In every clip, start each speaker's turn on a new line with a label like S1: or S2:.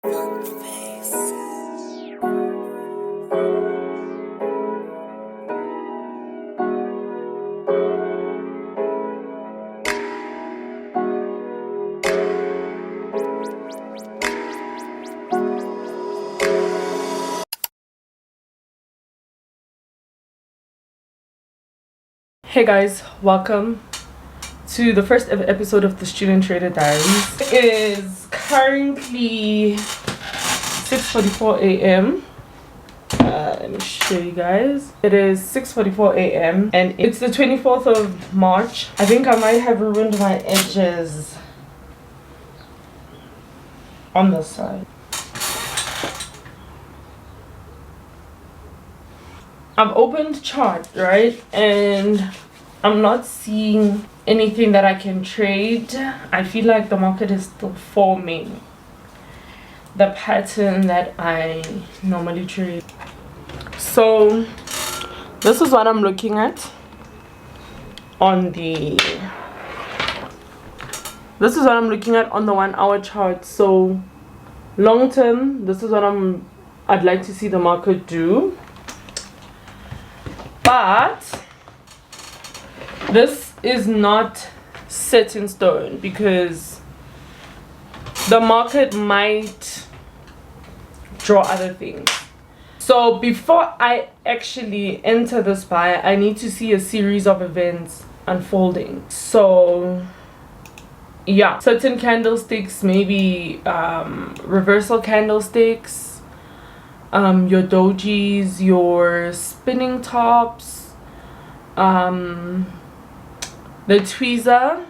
S1: Hey guys, welcome to the first ever episode of the Student Trader Diaries. It is currently 6:44 a.m. Let me show you guys. It is 6:44 a.m. and it's the 24th of March. I think I might have ruined my edges on this side. I've opened chart, right? And I'm not seeing anything that I can trade. I feel like the market is still forming the pattern that I normally trade. So this is what I'm looking at on the 1 hour chart. So long term, this is what I'd like to see the market do. But this is not set in stone because the market might draw other things. So before I actually enter this buy, I need to see a series of events unfolding. So yeah, certain candlesticks, maybe reversal candlesticks, your dojis, your spinning tops, the tweezer.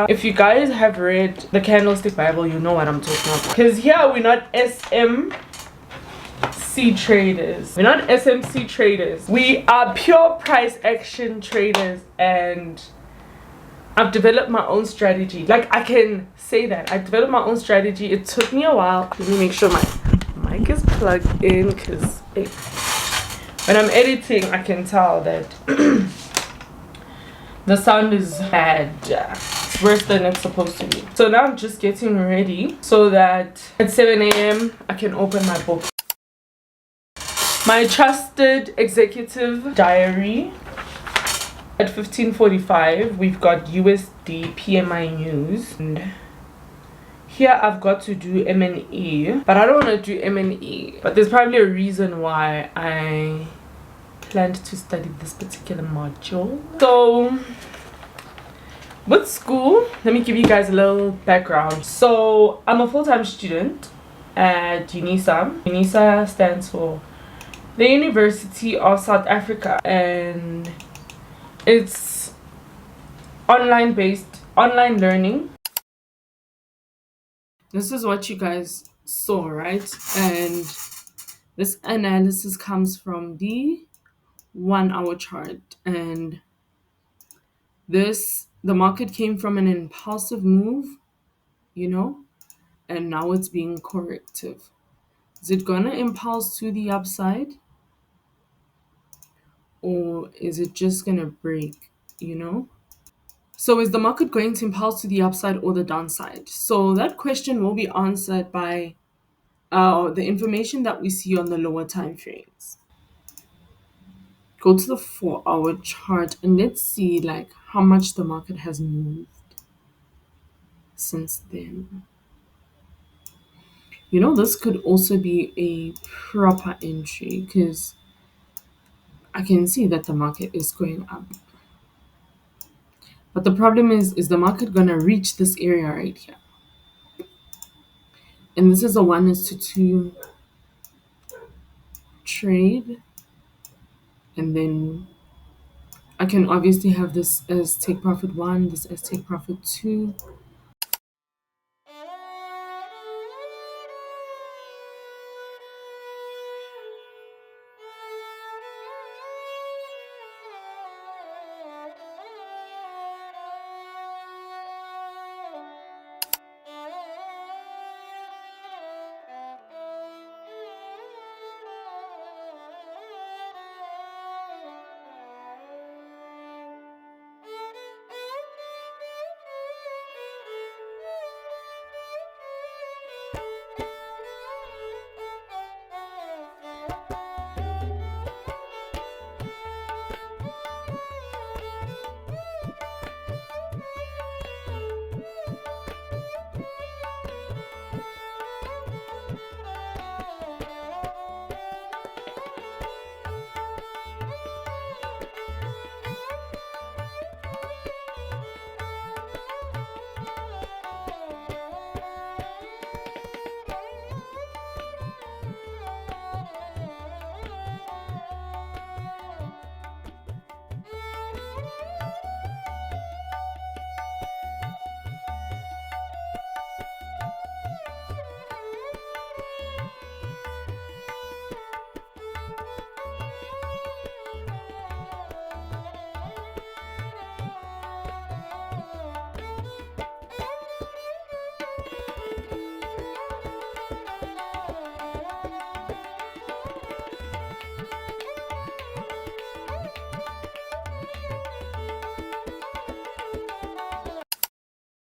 S1: If you guys have read the Candlestick Bible, you know what I'm talking about. Because here we're not SMC traders. We're not SMC traders. We are pure price action traders, and I've developed my own strategy. Like, I can say that I developed my own strategy. It took me a while. Let me make sure my mic is plugged in, because when I'm editing I can tell that the sound is bad. It's worse than it's supposed to be. So now I'm just getting ready so that at 7 a.m. I can open my book. My trusted executive diary. At 15:45 we've got USD PMI news, and here I've got to do M&E, but I don't want to do M&E. But there's probably a reason why I planned to study this particular module. So with school, let me give you guys a little background. So I'm a full-time student at UNISA. UNISA stands for the University of South Africa, and it's online learning. This is what you guys saw, right? And this analysis comes from the 1 hour chart, and the market came from an impulsive move, and now it's being corrective. Is it gonna impulse to the upside, or is it just gonna break? So is the market going to impulse to the upside or the downside? So that question will be answered by the information that we see on the lower time frames. Go to the 4 hour chart and let's see like how much the market has moved since then. This could also be a proper entry because I can see that the market is going up. But the problem is the market gonna reach this area right here? And this is a 1:2 trade. And then I can obviously have this as take profit 1, this as take profit 2.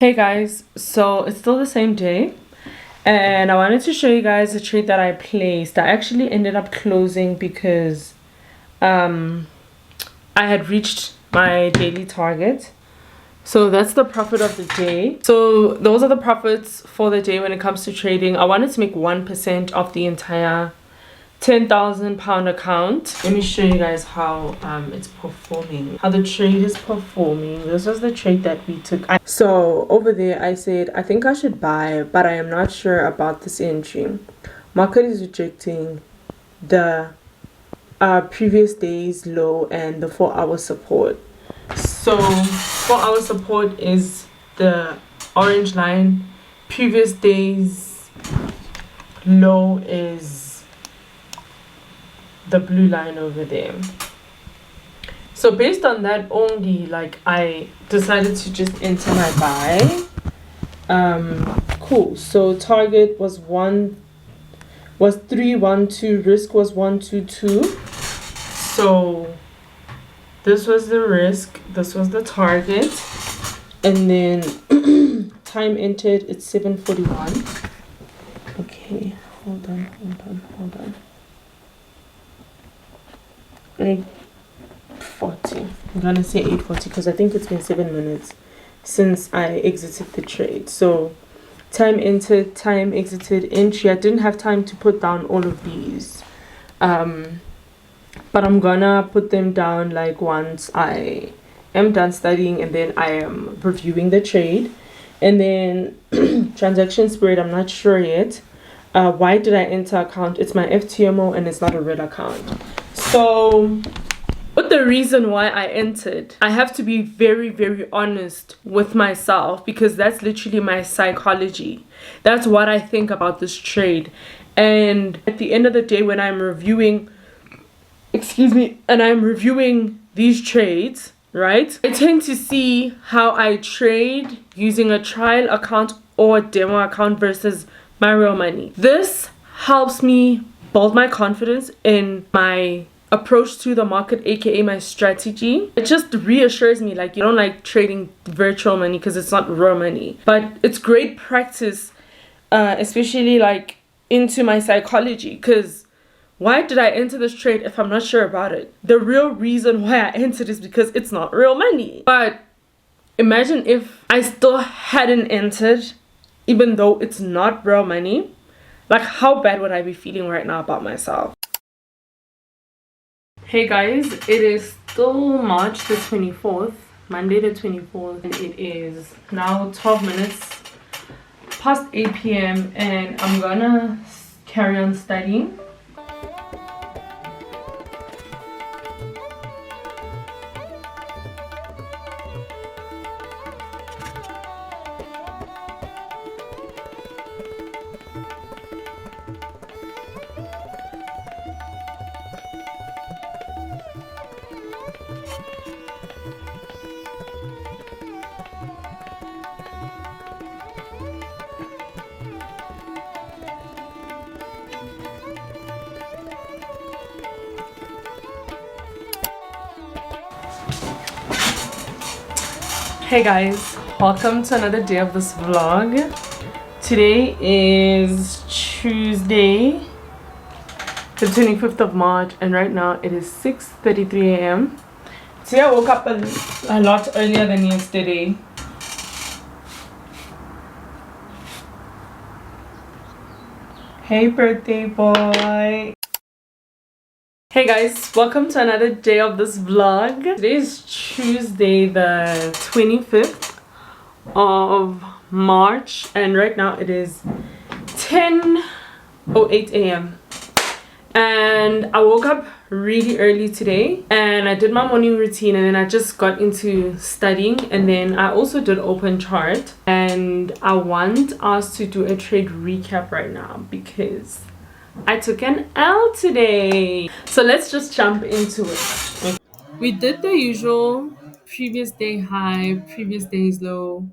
S1: Hey guys, so it's still the same day, and I wanted to show you guys a trade that I placed. I actually ended up closing because um I had reached my daily target. So that's the profit of the day. So those are the profits for the day when it comes to trading. I wanted to make 1% of the entire 10,000 pound account. Let me show you guys how it's performing, how the trade is performing. This was the trade that we took. So over there I said I think I should buy, but I am not sure about this entry. Market is rejecting the previous day's low and the 4-hour support. So 4-hour support is the orange line, previous day's low is the blue line over there. So based on that only, like, I decided to just enter my buy. Cool. So target was 312, risk was 122. So this was the risk, this was the target, and then time entered, it's 7:41. Okay, hold on. 8:40. I'm gonna say 8:40 because I think it's been 7 minutes since I exited the trade. So time entered, time exited, entry. I didn't have time to put down all of these, but I'm gonna put them down like once I am done studying and then I am reviewing the trade. And then transaction spread, I'm not sure yet. Why did I enter account? It's my FTMO and it's not a red account. So but the reason why I entered, I have to be very, very honest with myself because that's literally my psychology. That's what I think about this trade. And at the end of the day, when I'm reviewing, and I'm reviewing these trades, right? I tend to see how I trade using a trial account or a demo account versus my real money. This helps me build my confidence in my approach to the market, aka my strategy. It just reassures me, like, you don't like trading virtual money because it's not real money, but it's great practice, especially like into my psychology. Because why did I enter this trade if I'm not sure about it? The real reason why I entered is because it's not real money. But imagine if I still hadn't entered, even though it's not real money. Like, how bad would I be feeling right now about myself? Hey guys, it is still March the 24th, Monday the 24th, and it is now 12 minutes past 8 p.m. and I'm gonna carry on studying. Hey guys, welcome to another day of this vlog. Today is Tuesday the 25th of March and right now it is 6:33 a.m. Today I woke up a lot earlier than yesterday. Hey birthday boy. Hey guys, welcome to another day of this vlog. Today is Tuesday the 25th of March and right now it is 10:08 a.m. and I woke up really early today and I did my morning routine and then I just got into studying and then I also did open chart and I want us to do a trade recap right now because I took an L today. So let's just jump into it. We did the usual previous day high, previous day's low.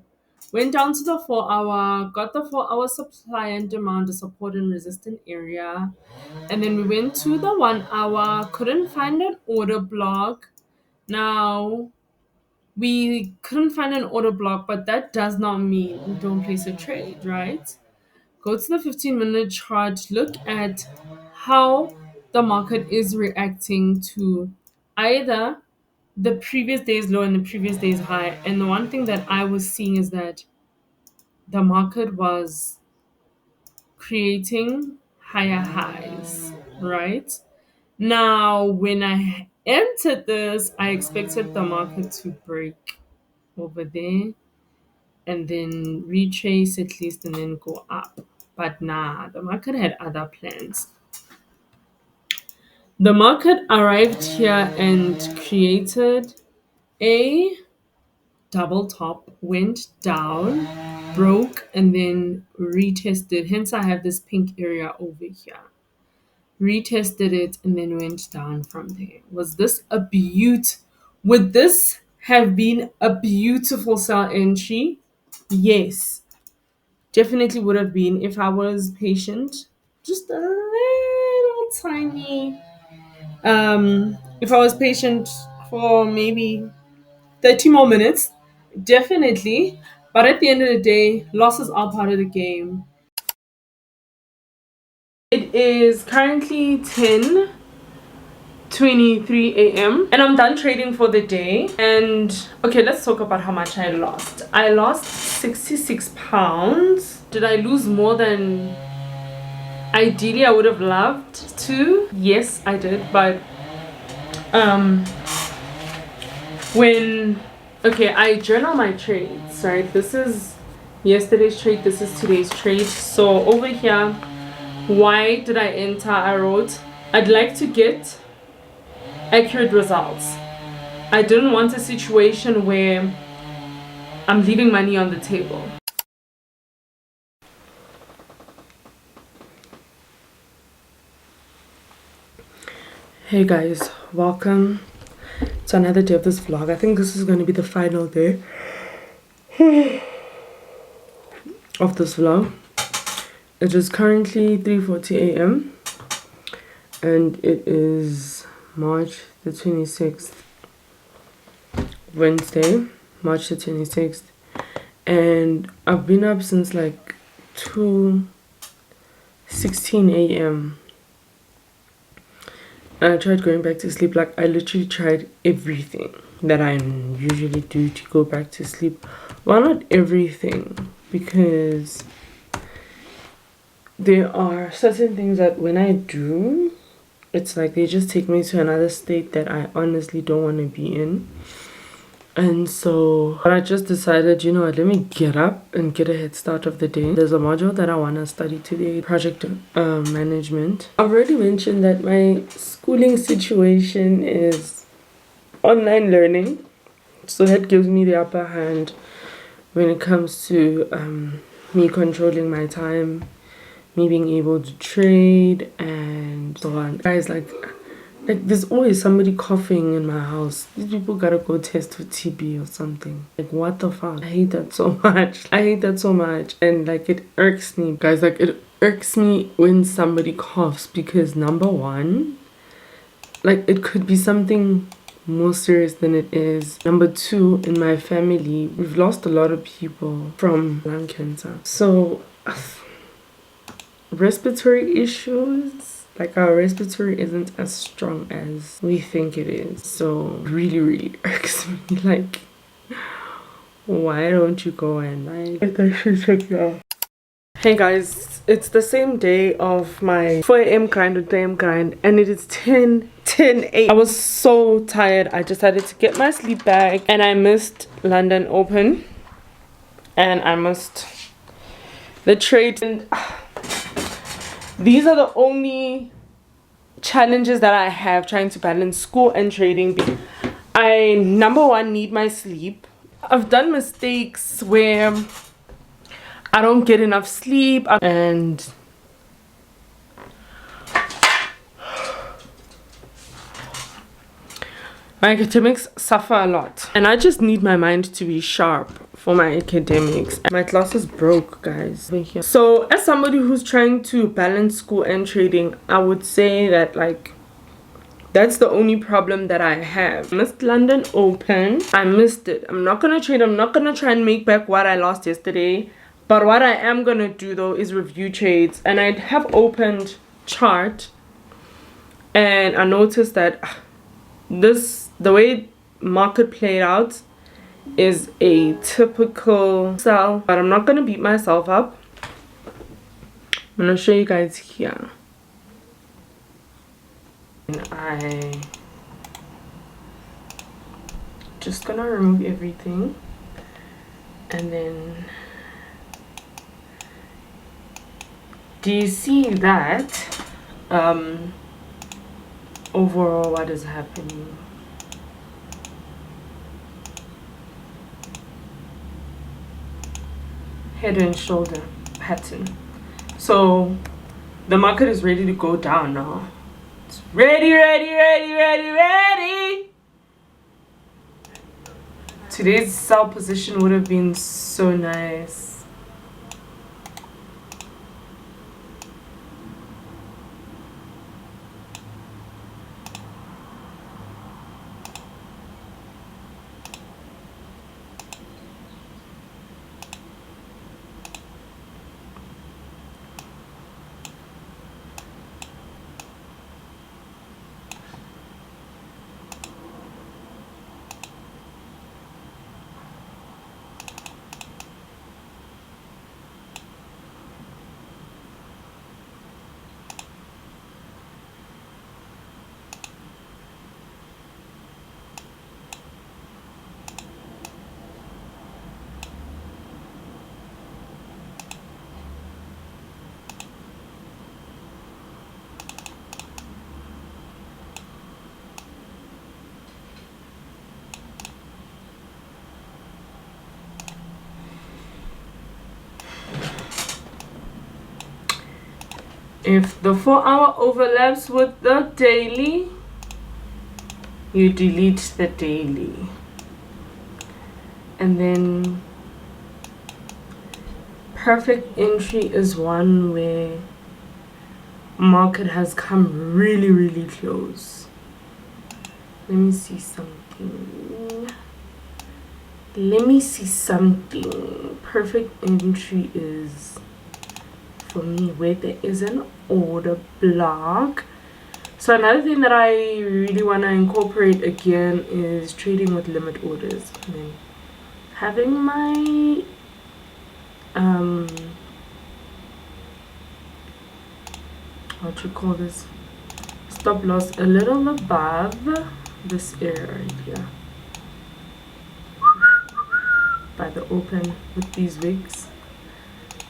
S1: Went down to the 4-hour, got the 4-hour supply and demand, the support and resistance area. And then we went to the 1-hour, couldn't find an order block. Now, We couldn't find an order block, but that does not mean don't place a trade, right? Go to the 15-minute chart, look at how the market is reacting to either the previous day's low and the previous day's high. And the one thing that I was seeing is that the market was creating higher highs, right? Now, when I entered this, I expected the market to break over there and then retrace at least and then go up. But nah, the market had other plans. The market arrived here and created a double top, went down, broke, and then retested. Hence, I have this pink area over here. Retested it and then went down from there. Was this a beaut? Would this have been a beautiful sell entry? Yes, definitely would have been if I was patient. Just a little tiny. If I was patient for maybe 30 more minutes, definitely. But at the end of the day, losses are part of the game. It is currently 10:23 a.m. and I'm done trading for the day. And okay, let's talk about how much I lost. I lost 66 pounds. Did I lose more than ideally I would have loved to? Yes, I did. But when I journal my trades, right? This is yesterday's trade, this is today's trade. So over here, why did I enter? I wrote, I'd like to get accurate results. I didn't want a situation where I'm leaving money on the table. Hey guys, welcome to another day of this vlog. I think this is going to be the final day of this vlog. It is currently 3:40 a.m. and it is March the 26th, Wednesday, March the 26th, and I've been up since like 2:16 a.m. I tried going back to sleep. Like, I literally tried everything that I usually do to go back to sleep. Well, not everything, because there are certain things that when I do, it's like they just take me to another state that I honestly don't want to be in. And so I just decided, you know what, let me get up and get a head start of the day. There's a module that I want to study today, project management. I've already mentioned that my schooling situation is online learning. So that gives me the upper hand when it comes to me controlling my time, me being able to trade and so on. Guys, like there's always somebody coughing in my house. These people gotta go test for TB or something. Like, what the fuck? I hate that so much. I hate that so much. And like, it irks me, guys. Like, it irks me when somebody coughs, because number one, like, it could be something more serious than it is. Number two, in my family, we've lost a lot of people from lung cancer. So respiratory issues, like, our respiratory isn't as strong as we think it is. So really irks me. Like, why don't you go and like I should check you out. Hey guys, it's the same day of my 4 a.m. grind or damn grind, and it is 10 a.m. I was so tired. I decided to get my sleep bag, and I missed London Open, and I missed the trade. And these are the only challenges that I have trying to balance school and trading. I, number one, need my sleep. I've done mistakes where I don't get enough sleep and my academics suffer a lot, and I just need my mind to be sharp for my academics. My classes broke, guys. So as somebody who's trying to balance school and trading, I would say that, like, That's the only problem that I have. Missed London Open. I missed it. I'm not gonna trade. I'm not gonna try and make back what I lost yesterday. But what I am gonna do though is review trades. And I have opened chart, and I noticed that the way market played out is a typical sell. But I'm not gonna beat myself up. I'm gonna show you guys here. And I just gonna remove everything, and then do you see that overall what is happening? Head and shoulder pattern. So the market is ready to go down now. It's ready. Today's sell position would have been so nice. If the 4-hour overlaps with the daily, you delete the daily. And then perfect entry is one where market has come really close. Let me see something. Perfect entry is, for me, where there is an order block. So another thing that I really want to incorporate again is trading with limit orders. And then having my what you call this, stop loss a little above this area right here by the open with these wicks,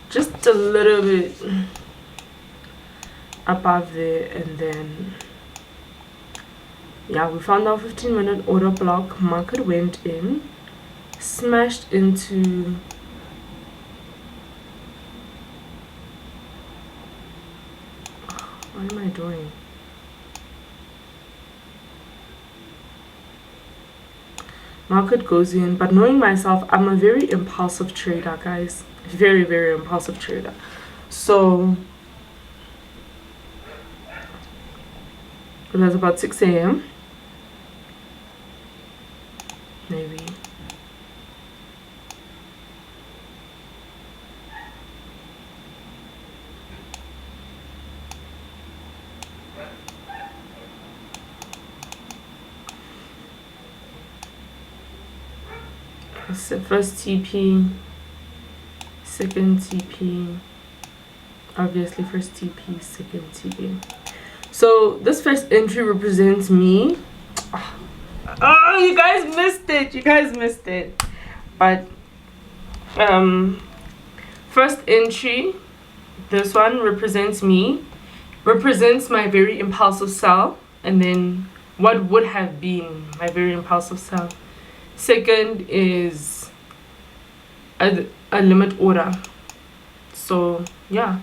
S1: just a little bit above there. And then yeah, we found our 15-minute order block. Market went in, smashed into what am I doing? Market goes in, but knowing myself, I'm a very impulsive trader, guys. Very impulsive trader. So it was about 6 a.m. maybe. So first TP, second TP, obviously first TP, second TP. So this first entry represents me. Oh, you guys missed it. But first entry, this one represents me, represents my very impulsive sell, and then what would have been my very impulsive sell. Second is a limit order. So yeah,